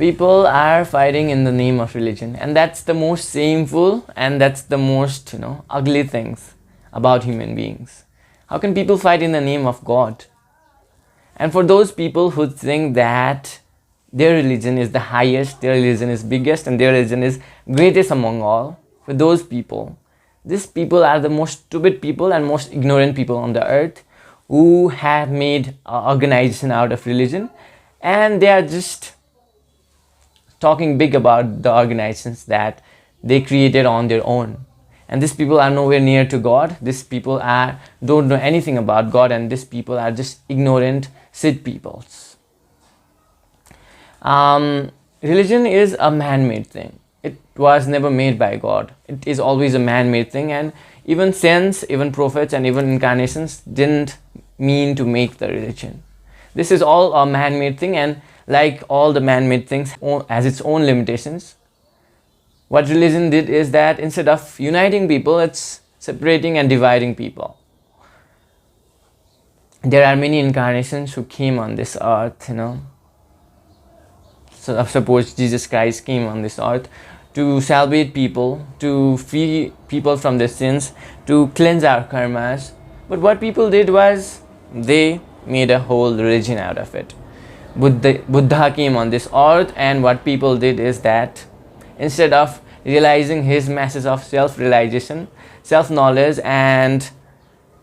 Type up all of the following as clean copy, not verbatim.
People are fighting in the name of religion, and that's the most shameful and that's the most ugly things about human beings. How can people fight in the name of God? And for those people who think that their religion is the highest, their religion is biggest, and their religion is greatest among all, for those people, these people are the most stupid people and most ignorant people on the earth, who have made an organization out of religion, and they are just talking big about the organizations that they created on their own. And these people are nowhere near to God. These people don't know anything about God, and these people are just ignorant, sick peoples. Religion is a man-made thing. It was never made by God. It is always a man-made thing, and even saints, even prophets, and even incarnations didn't mean to make the religion. This is all a man-made thing, and like all the man-made things has its own limitations. What religion did is that instead of uniting people, it's separating and dividing people. There are many incarnations who came on this earth, So suppose Jesus Christ came on this earth to salvate people, to free people from their sins, to cleanse our karmas. But what people did was they made a whole religion out of it. Buddha came on this earth, and what people did is that instead of realizing his message of self-realization, self-knowledge, and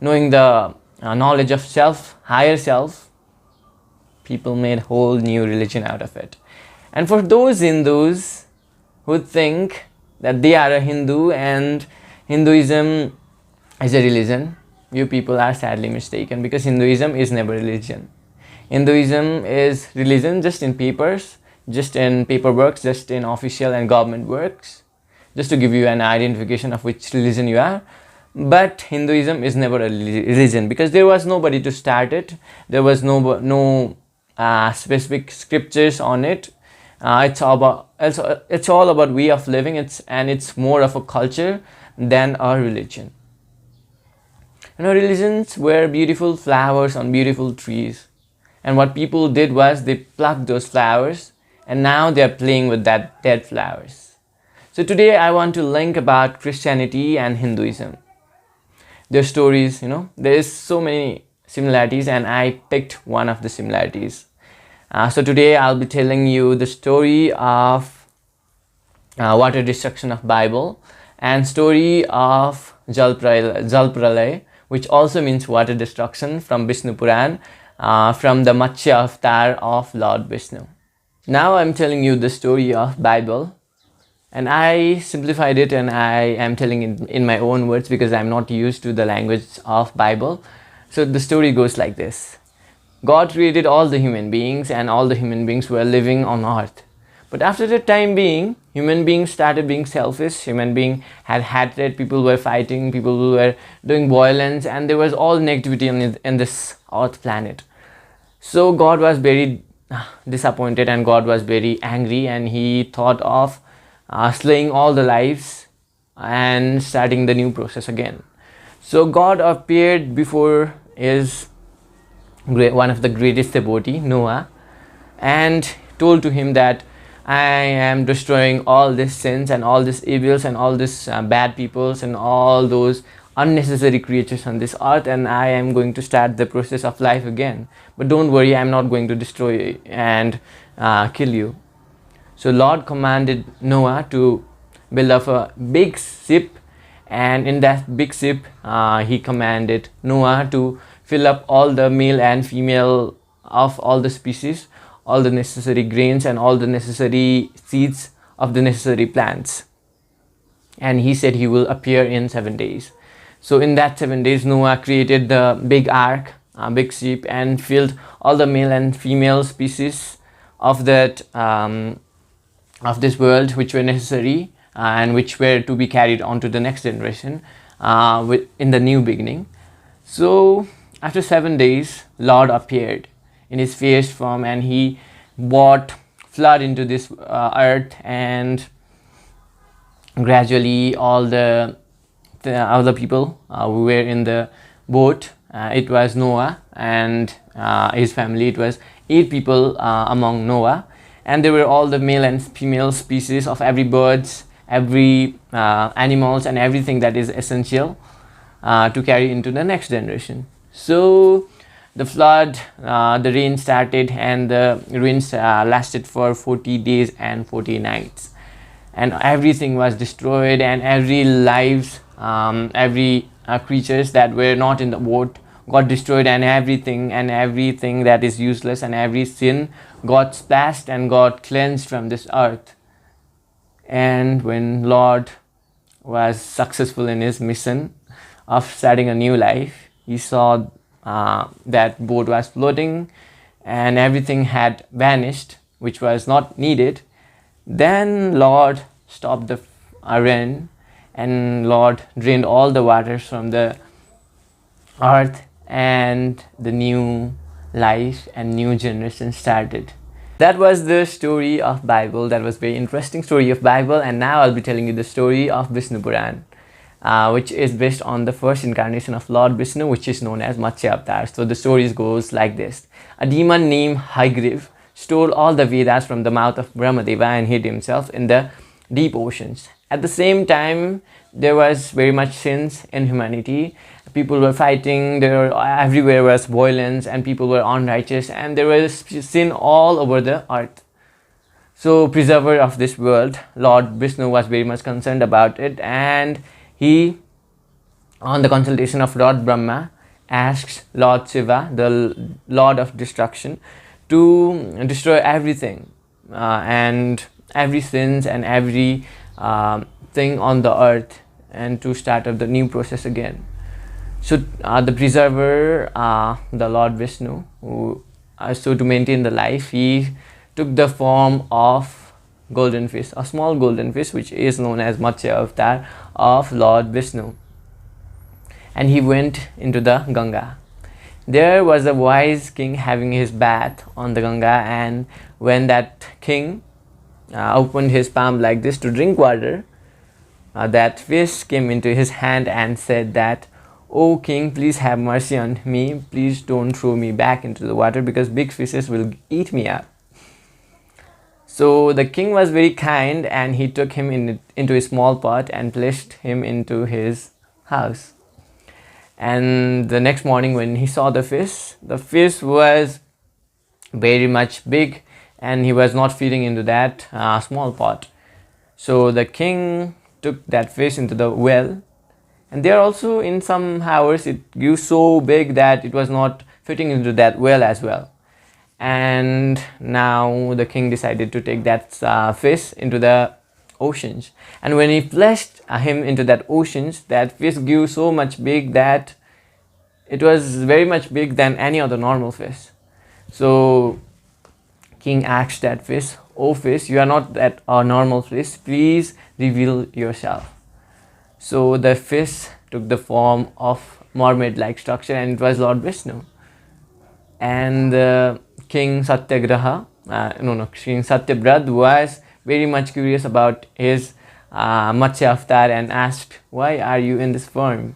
knowing the knowledge of self, higher self, people made whole new religion out of it. And for those Hindus who think that they are a Hindu and Hinduism is a religion, you people are sadly mistaken, because Hinduism is never religion. Hinduism is religion just in papers, just in paperwork, just in official and government works, just to give you an identification of which religion you are. But Hinduism is never a religion, because there was nobody to start it. There was no specific scriptures on it. It's all about way of living. It's more of a culture than a religion. Religions were beautiful flowers on beautiful trees, and what people did was they plucked those flowers, and now they are playing with that dead flowers. So today I want to link about Christianity and Hinduism. Their stories, there is so many similarities, and I picked one of the similarities. So today I'll be telling you the story of water destruction of Bible, and story of Jal Pralay, which also means water destruction, from Visnupuran, from the Matsya avatar of Lord Vishnu. Now I'm telling you the story of Bible, and I simplified it, and I am telling it in my own words because I'm not used to the language of Bible. So the story goes like this. God created all the human beings, and all the human beings were living on earth. But after the time being, human beings started being selfish, human beings had hatred, people were fighting, people were doing violence, and there was all negativity in this earth planet. So God was very disappointed, and God was very angry, and he thought of slaying all the lives and starting the new process again. So God appeared before one of the greatest devotee, Noah, and told to him that I am destroying all these sins and all these evils and all these bad peoples and all those unnecessary creatures on this earth, and I am going to start the process of life again. But don't worry, I am not going to destroy you and kill you. So Lord commanded Noah to build up a big ship, and in that big ship he commanded Noah to fill up all the male and female of all the species, all the necessary grains and all the necessary seeds of the necessary plants. And he said he will appear in 7 days. So in that 7 days, Noah created the big ark, a big ship, and filled all the male and female species of that of this world, which were necessary and which were to be carried on to the next generation in the new beginning. So after 7 days, Lord appeared in his fierce form, and he brought flood into this earth, and gradually all the other people who were in the boat, it was Noah and his family. It was 8 people among Noah, and there were all the male and female species of every birds, every animals, and everything that is essential to carry into the next generation. So the flood, the rain started, and the rains lasted for 40 days and 40 nights, and everything was destroyed, and every lives, every creatures that were not in the boat got destroyed, and everything that is useless and every sin got splashed and got cleansed from this earth. And when Lord was successful in his mission of starting a new life, he saw that boat was floating and everything had vanished which was not needed. Then Lord stopped the rain, and Lord drained all the waters from the earth, and the new life and new generation started. That was the story of Bible. That was very interesting story of Bible. And now I'll be telling you the story of Visnupuran, which is based on the first incarnation of Lord Vishnu, which is known as Matsya Avatar. So the story goes like this. A demon named Hygriv stole all the Vedas from the mouth of Brahmadeva and hid himself in the deep oceans. At the same time, there was very much sins in humanity. People were fighting, everywhere was violence, and people were unrighteous, and there was sin all over the earth. So, preserver of this world, Lord Vishnu was very much concerned about it, and he, on the consultation of Lord Brahma, asks Lord Shiva, the Lord of Destruction, to destroy everything and every sins and every thing on the earth, and to start up the new process again. So the preserver, the Lord Vishnu, so to maintain the life, he took the form of golden fish, a small golden fish, which is known as Matsya Avatar of Lord Vishnu. And he went into the Ganga. There was a wise king having his bath on the Ganga, and when that king opened his palm like this to drink water, that fish came into his hand and said that, "Oh king, please have mercy on me. Please don't throw me back into the water because big fishes will eat me up." So the king was very kind, and he took him into a small pot and placed him into his house. And the next morning when he saw the fish was very much big, and he was not feeding into that small pot. So the king took that fish into the well, and there also in some hours it grew so big that it was not fitting into that well as well. And now the king decided to take that fish into the oceans, and when he flushed him into that oceans, that fish grew so much big that it was very much big than any other normal fish. So king asked that fish, "Oh fish, you are not that normal fish, please reveal yourself." So the fish took the form of mermaid-like structure, and it was Lord Vishnu. And King Satyavrata was very much curious about his Matsya Avatar and asked, "Why are you in this form?"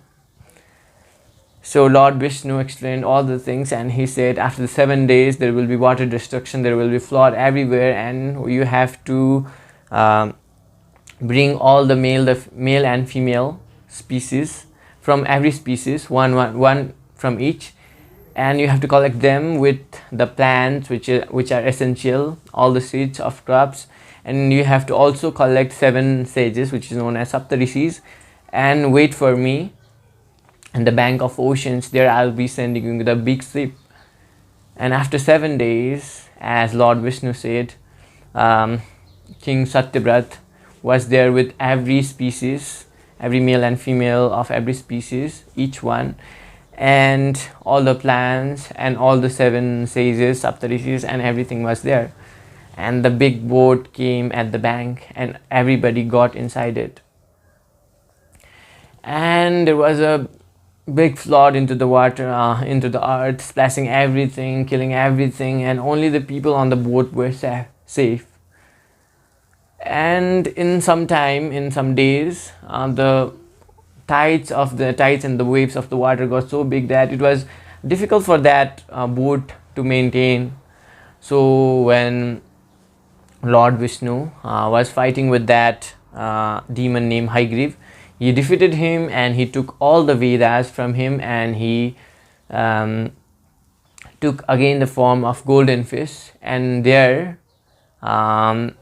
So Lord Vishnu explained all the things, and he said, after the 7 days there will be water destruction, there will be flood everywhere, and you have to bring all the male and female species from every species, one from each, and you have to collect them with the plants which are essential, all the seeds of crops, and you have to also collect 7 sages, which is known as Saptarishis, and wait for me in the bank of oceans. There I'll be sending you the big ship. And after 7 days, as Lord Vishnu said, King Satyavrata was there with every species, every male and female of every species, each one, and all the plants and all the 7 sages, Saptarishis, and everything was there. And the big boat came at the bank, and everybody got inside it. And there was a big flood into the water, into the earth, splashing everything, killing everything, and only the people on the boat were safe. And in some days, the tides and the waves of the water got so big that it was difficult for that boat to maintain. So when Lord Vishnu was fighting with that demon named Hygriv. He defeated him and he took all the Vedas from him, and he um, took again the form of golden fish, and there um,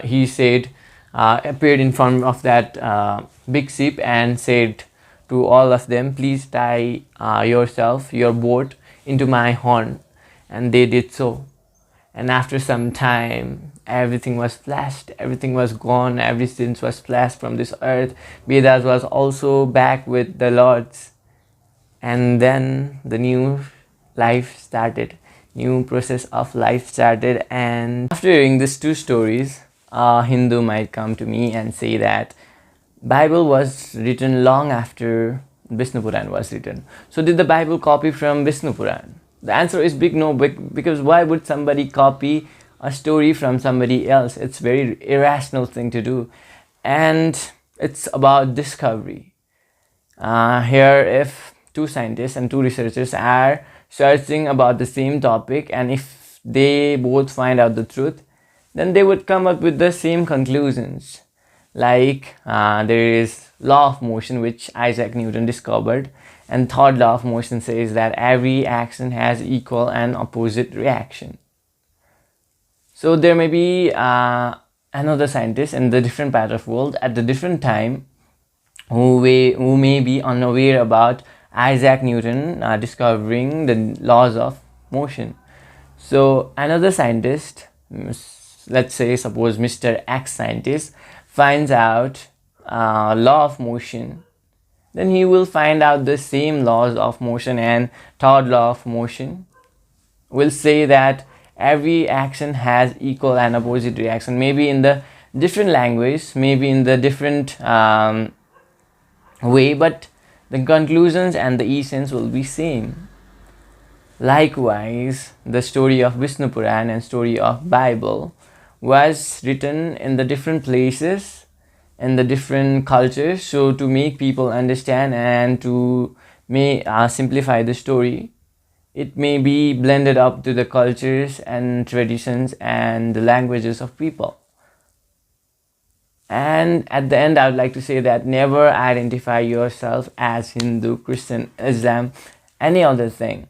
he said, appeared in front of that big ship and said to all of them, please tie yourself, your boat, into my horn. And they did so. And after some time, everything was flashed, everything was gone, every sin was flashed from this earth. Vedas was also back with the Lords. And then the new life started, new process of life started. And after hearing these two stories, a Hindu might come to me and say that Bible was written long after Visnupuran was written. So did the Bible copy from Visnupuran? The answer is big no, because why would somebody copy a story from somebody else? It's very irrational thing to do. And it's about discovery. Here, if two scientists and two researchers are searching about the same topic, and if they both find out the truth, then they would come up with the same conclusions. Like there is law of motion, which Isaac Newton discovered, and third law of motion says that every action has equal and opposite reaction. So there may be another scientist in the different part of the world at the different time who may be unaware about Isaac Newton discovering the laws of motion. So another scientist, let's say suppose Mr. X scientist, finds out law of motion, then he will find out the same laws of motion, and third law of motion will say that every action has equal and opposite reaction, maybe in the different language, maybe in the different way, but the conclusions and the essence will be same. Likewise, the story of Visnupuran and story of Bible was written in the different places, in the different cultures, so to make people understand and to simplify the story, it may be blended up to the cultures and traditions and the languages of people. And at the end, I would like to say that never identify yourself as Hindu, Christian, Islam, any other thing,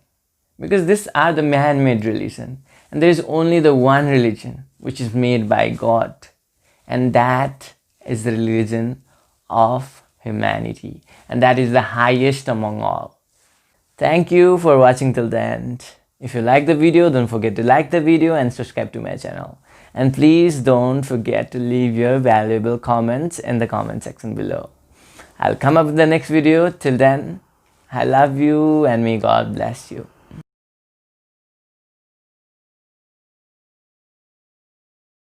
because these are the man-made religion, and there is only the one religion which is made by God, and that is the religion of humanity, and that is the highest among all. Thank you for watching till the end. If you like the video, don't forget to like the video and subscribe to my channel. And please don't forget to leave your valuable comments in the comment section below. I'll come up with the next video. Till then, I love you and may God bless you.